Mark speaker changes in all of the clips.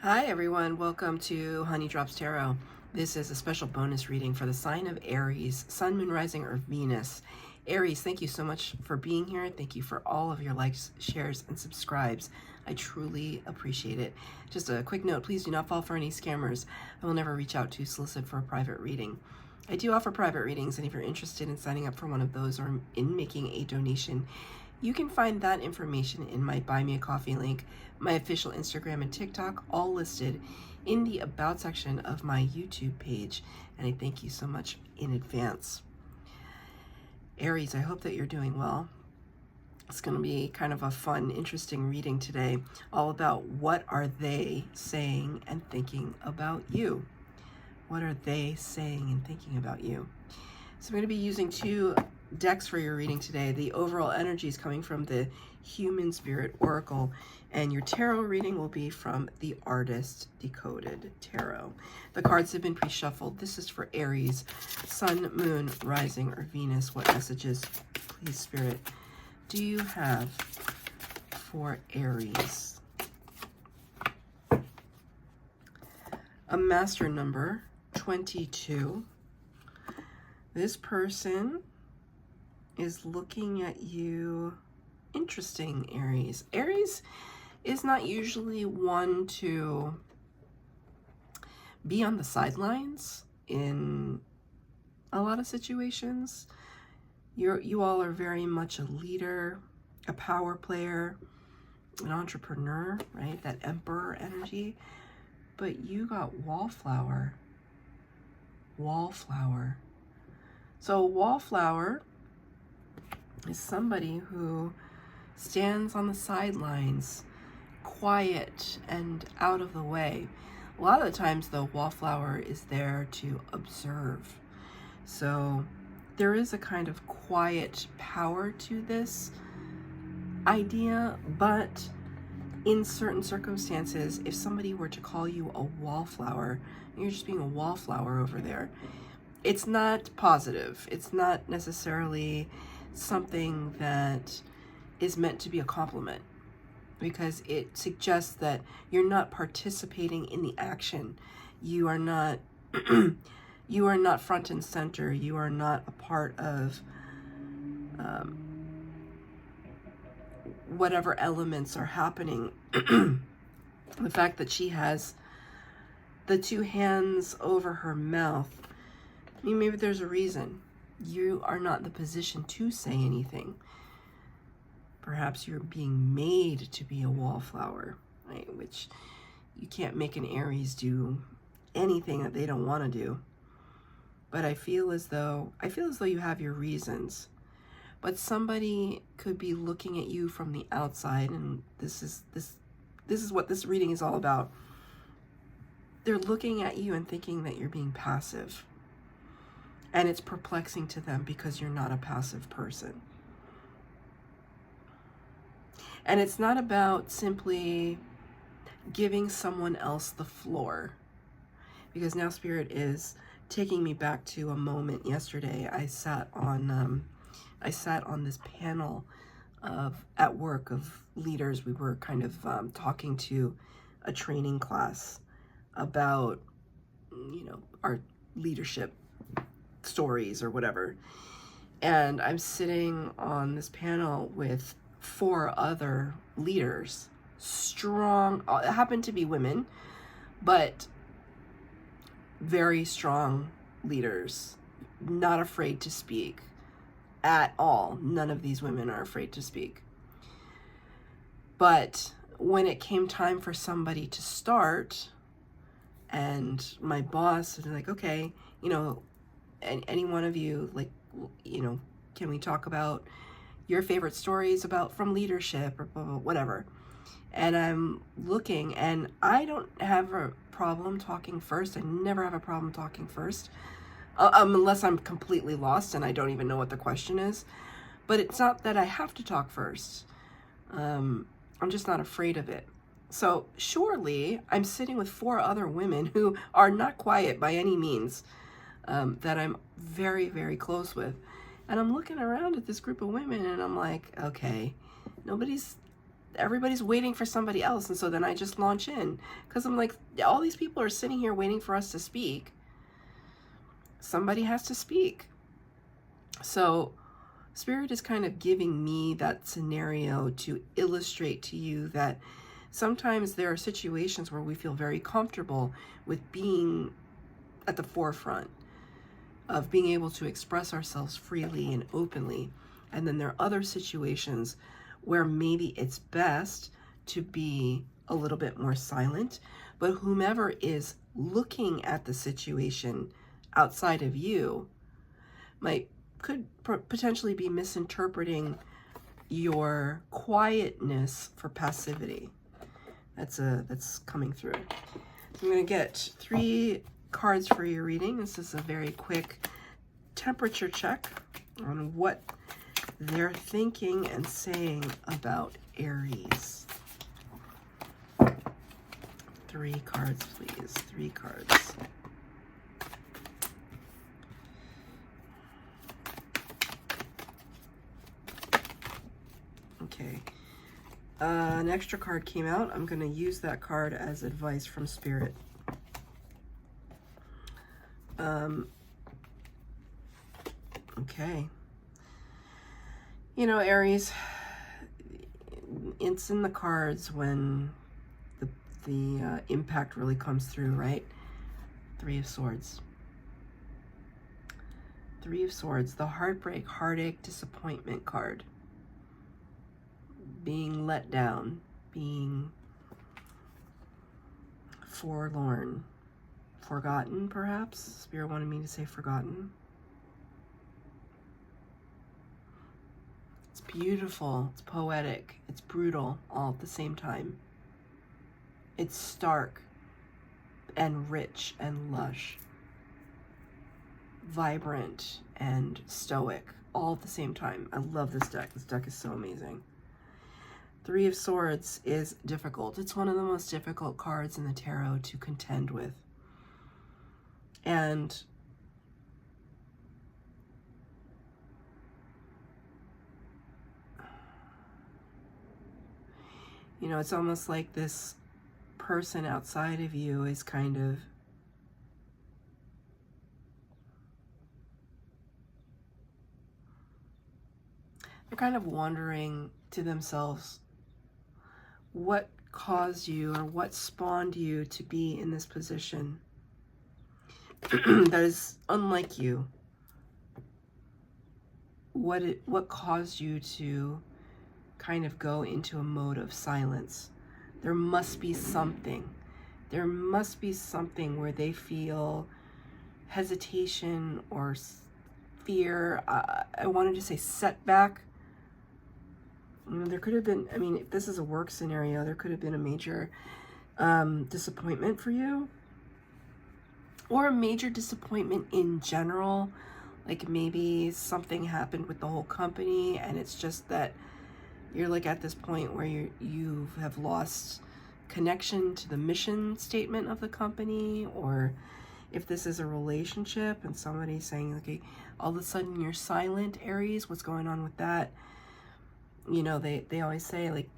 Speaker 1: Hi everyone, welcome to Honey Drops Tarot. This is a special bonus reading for the sign of Aries, Sun, Moon, Rising, or Venus. Aries, thank you so much for being here. Thank you for all of your likes, shares, and subscribes. I truly appreciate it. Just a quick note, please do not fall for any scammers. I will never reach out to solicit for a private reading. I do offer private readings, and if you're interested in signing up for one of those or in making a donation, you can find that information in my Buy Me a Coffee link, my official Instagram and TikTok, all listed in the About section of my YouTube page. And I thank you so much in advance. Aries, I hope that you're doing well. It's going to be kind of a fun, interesting reading today, all about what are they saying and thinking about you. What are they saying and thinking about you? So I'm going to be using two decks for your reading today. The overall energy is coming from the Human Spirit Oracle, and your tarot reading will be from the Artist Decoded Tarot. The cards have been pre-shuffled. This is for Aries, Sun, Moon, Rising, or Venus. What messages, please, Spirit, do you have for Aries? A master number, 22. This person is looking at you. Interesting, Aries. Aries is not usually one to be on the sidelines in a lot of situations. You all are very much a leader, a power player, an entrepreneur, right? That emperor energy. But you got wallflower. Wallflower. So wallflower is somebody who stands on the sidelines, quiet and out of the way. A lot of the times, the wallflower is there to observe. So there is a kind of quiet power to this idea, but in certain circumstances, if somebody were to call you a wallflower, you're just being a wallflower over there, it's not positive. It's not necessarily something that is meant to be a compliment, because it suggests that you're not participating in the action. You are not you are not front and center. You are not a part of whatever elements are happening. The fact that she has the two hands over her mouth, I mean, maybe there's a reason. You are not in the position to say anything. Perhaps you're being made to be a wallflower, right? Which you can't make an Aries do anything that they don't want to do. But I feel as though you have your reasons. But somebody could be looking at you from the outside, and this is what this reading is all about. They're looking at you and thinking that you're being passive. And it's perplexing to them because you're not a passive person. And it's not about simply giving someone else the floor. Because now Spirit is taking me back to a moment yesterday. I sat on this panel at work of leaders. We were kind of talking to a training class about, our leadership stories or whatever. And I'm sitting on this panel with 4 other leaders, strong, happen to be women, but very strong leaders, not afraid to speak at all. None of these women are afraid to speak. But when it came time for somebody to start, and my boss was like, okay, any one of you, can we talk about your favorite stories from leadership or blah, blah, whatever. And I'm looking, and I don't have a problem talking first. I never have a problem talking first, unless I'm completely lost and I don't even know what the question is. But it's not that I have to talk first. I'm just not afraid of it. So surely I'm sitting with 4 other women who are not quiet by any means, that I'm very, very close with. And I'm looking around at this group of women and I'm like, okay, nobody's everybody's waiting for somebody else. And so then I just launch in because I'm like, all these people are sitting here waiting for us to speak. Somebody has to speak. So Spirit is kind of giving me that scenario to illustrate to you that sometimes there are situations where we feel very comfortable with being at the forefront of being able to express ourselves freely and openly. And then there are other situations where maybe it's best to be a little bit more silent, but whomever is looking at the situation outside of you could potentially be misinterpreting your quietness for passivity. That's coming through. So I'm going to get 3 cards for your reading. This is a very quick temperature check on what they're thinking and saying about Aries. 3 cards, please. 3 cards. Okay. An extra card came out. I'm going to use that card as advice from Spirit. Okay. You know, Aries, it's in the cards when the impact really comes through, right? 3 of Swords. 3 of Swords, the heartbreak, heartache, disappointment card. Being let down, being forlorn, forgotten, perhaps. Spirit wanted me to say forgotten. It's beautiful, it's poetic, it's brutal all at the same time. It's stark and rich and lush, vibrant and stoic all at the same time. I love this deck. This deck is so amazing. 3 of Swords is difficult. It's one of the most difficult cards in the tarot to contend with. And you know, it's almost like this person outside of you is kind of they're kind of wondering to themselves what caused you or what spawned you to be in this position that is unlike you. What caused you to kind of go into a mode of silence? There must be something. There must be something where they feel hesitation or fear. I wanted to say setback. You know, there could have been, I mean, if this is a work scenario, there could have been a major disappointment for you, or a major disappointment in general. Like maybe something happened with the whole company and it's just that you're like at this point where you have lost connection to the mission statement of the company. Or if this is a relationship and somebody's saying, okay, all of a sudden you're silent, Aries, what's going on with that? You know, they always say, like,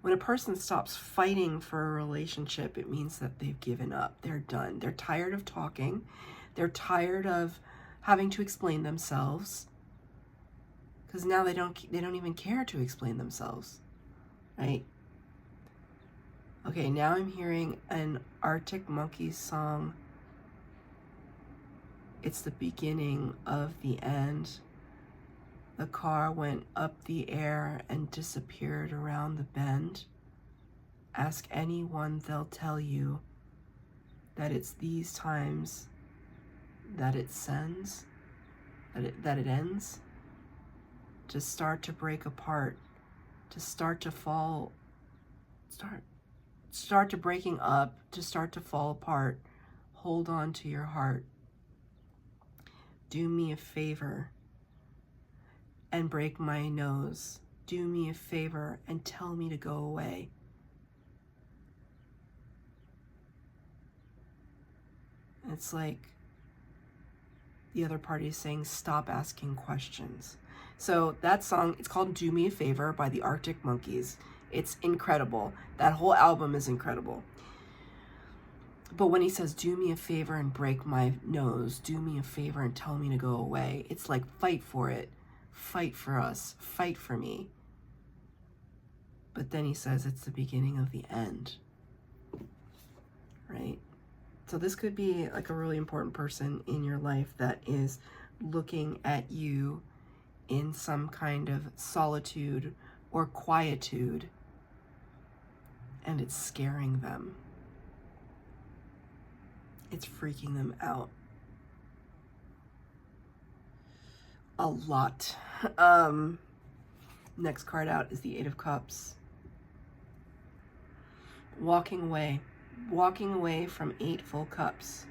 Speaker 1: when a person stops fighting for a relationship, it means that they've given up. They're done. They're tired of talking. They're tired of having to explain themselves. Because now they don't even care to explain themselves, right? Okay, now I'm hearing an Arctic Monkeys song. It's the beginning of the end. The car went up the air and disappeared around the bend. Ask anyone, they'll tell you that it's these times that it sends, that it ends. To start to break apart, to start to fall, start to breaking up, to start to fall apart. Hold on to your heart. Do me a favor and break my nose. Do me a favor and tell me to go away. It's like the other party is saying, stop asking questions. So that song, it's called Do Me a Favor by the Arctic Monkeys. It's incredible. That whole album is incredible. But when he says, do me a favor and break my nose, do me a favor and tell me to go away, it's like, fight for it. Fight for us. Fight for me. But then he says it's the beginning of the end. Right? So this could be like a really important person in your life that is looking at you in some kind of solitude or quietude, and it's scaring them. It's freaking them out a lot. Next card out is the Eight of Cups. Walking away from 8 full cups.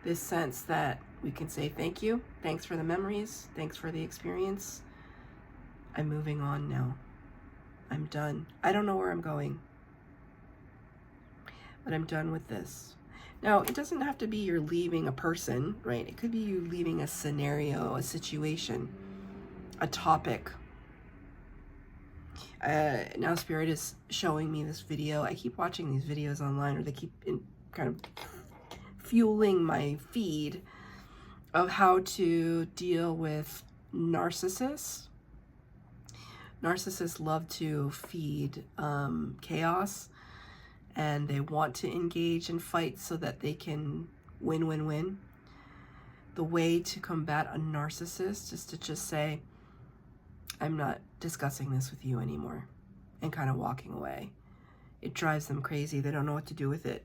Speaker 1: This sense that we can say thank you, thanks for the memories, thanks for the experience. I'm moving on now. I'm done. I don't know where I'm going, but I'm done with this. Now, it doesn't have to be you're leaving a person, right? It could be you leaving a scenario, a situation, a topic. Now Spirit is showing me this video. I keep watching these videos online, or they keep kind of fueling my feed of how to deal with narcissists. Narcissists love to feed chaos, and they want to engage in fights so that they can win. The way to combat a narcissist is to just say, I'm not discussing this with you anymore, and kind of walking away. It drives them crazy. They don't know what to do with it.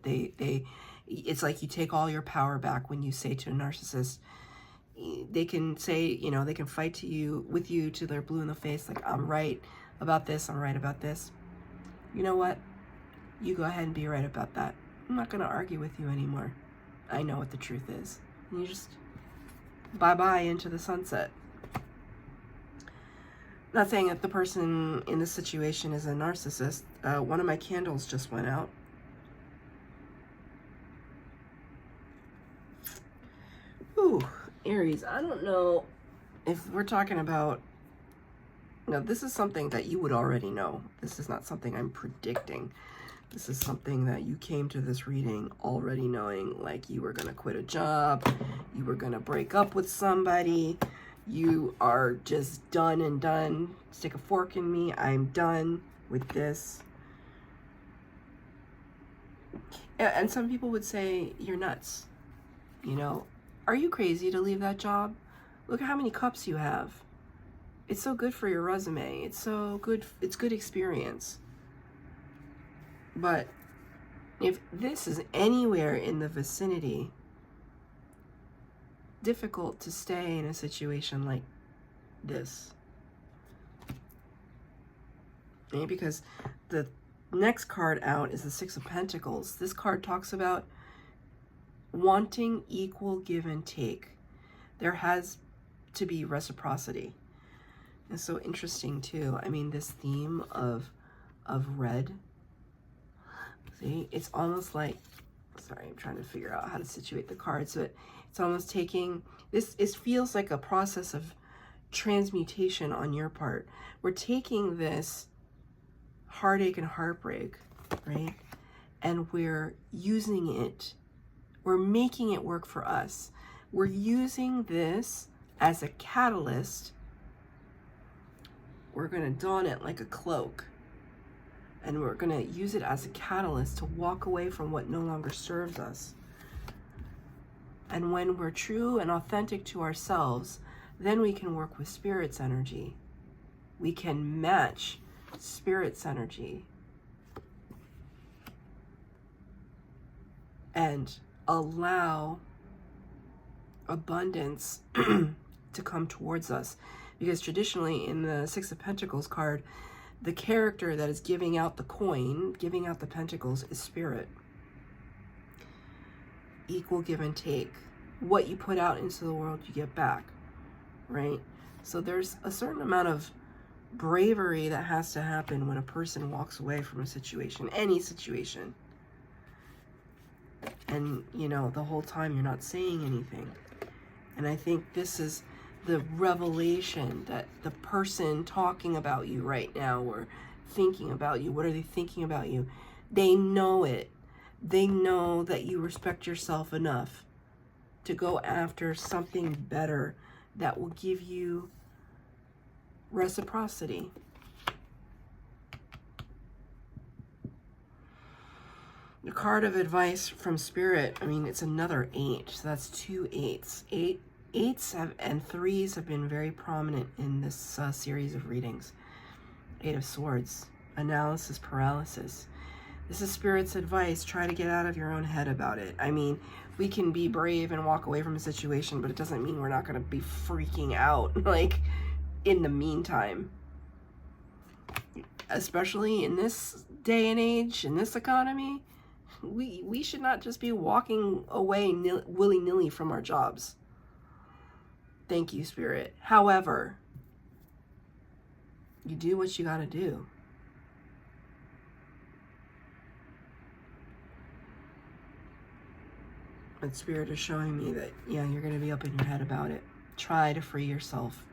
Speaker 1: It's like you take all your power back when you say to a narcissist, they can say, you know, they can fight with you till they're blue in the face, like, I'm right about this, I'm right about this. You know what? You go ahead and be right about that. I'm not going to argue with you anymore. I know what the truth is. And you just bye-bye into the sunset. Not saying that the person in this situation is a narcissist. One of my candles just went out. Ooh, Aries, I don't know if we're talking about... No, this is something that you would already know. This is not something I'm predicting. This is something that you came to this reading already knowing, like you were going to quit a job, you were going to break up with somebody, you are just done and done. Stick a fork in me. I'm done with this. And some people would say, you're nuts. You know, are you crazy to leave that job? Look at how many cups you have. It's so good for your resume. It's so good. It's good experience. But if this is anywhere in the vicinity, difficult to stay in a situation like this. Okay, because the next card out is the Six of Pentacles. This card talks about wanting equal give and take. There has to be reciprocity. It's so interesting too. I mean, this theme of red. See, it's almost like, sorry, I'm trying to figure out how to situate the cards, but it's almost taking this. It feels like a process of transmutation on your part. We're taking this heartache and heartbreak, right? And we're using it. We're making it work for us. We're using this as a catalyst. We're going to don it like a cloak. And we're going to use it as a catalyst to walk away from what no longer serves us. And when we're true and authentic to ourselves, then we can work with Spirit's energy. We can match Spirit's energy. And allow abundance to come towards us. Because traditionally in the Six of Pentacles card, the character that is giving out the coin, giving out the pentacles, is Spirit. Equal give and take. What you put out into the world, you get back, right? So there's a certain amount of bravery that has to happen when a person walks away from a situation, any situation. And, you know, the whole time you're not saying anything. And I think this is the revelation that the person talking about you right now, or thinking about you? What are they thinking about you? They know it. They know that you respect yourself enough to go after something better that will give you reciprocity. The card of advice from Spirit, I mean, it's another 8. So that's 2 8s. Eights and 3s have been very prominent in this series of readings. 8 of Swords, analysis paralysis. This is Spirit's advice. Try to get out of your own head about it. I mean, we can be brave and walk away from a situation, but it doesn't mean we're not going to be freaking out, like, in the meantime. Especially in this day and age, in this economy, we should not just be walking away willy-nilly from our jobs. Thank you, Spirit. However, you do what you got to do. And Spirit is showing me that, yeah, you're going to be up in your head about it. Try to free yourself.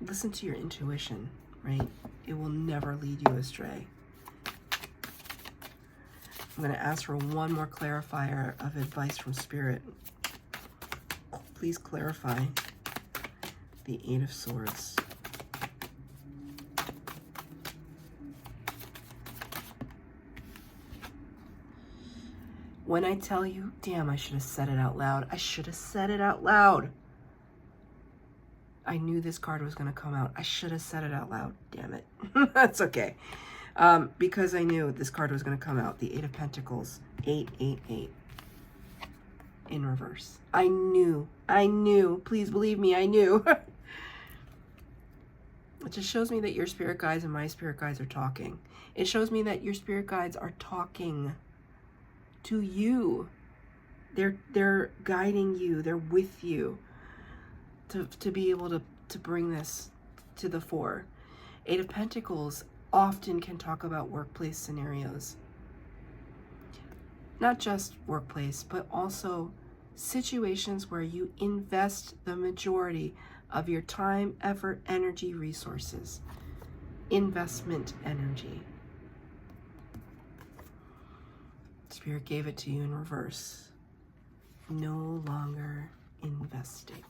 Speaker 1: Listen to your intuition, right? It will never lead you astray. I'm going to ask for one more clarifier of advice from Spirit. Please clarify the 8 of Swords. When I tell you, damn, I should have said it out loud. I should have said it out loud. I knew this card was going to come out. I should have said it out loud. Damn it. That's okay. Because I knew this card was going to come out. The 8 of Pentacles. 8, 8, 8. In reverse. I knew. Please believe me, I knew. It just shows me that your spirit guides and my spirit guides are talking. It shows me that your spirit guides are talking to you. They're guiding you. They're with you to be able to bring this to the fore. 8 of Pentacles often can talk about workplace scenarios. Not just workplace, but also situations where you invest the majority of your time, effort, energy, resources. Investment energy. Spirit gave it to you in reverse. No longer investing.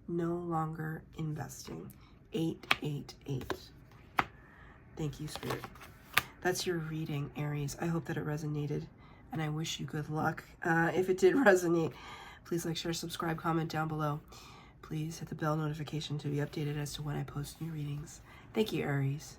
Speaker 1: No longer investing. 8, 8, 8. Thank you, Spirit. That's your reading, Aries. I hope that it resonated, and I wish you good luck. If it did resonate, please like, share, subscribe, comment down below. Please hit the bell notification to be updated as to when I post new readings. Thank you, Aries.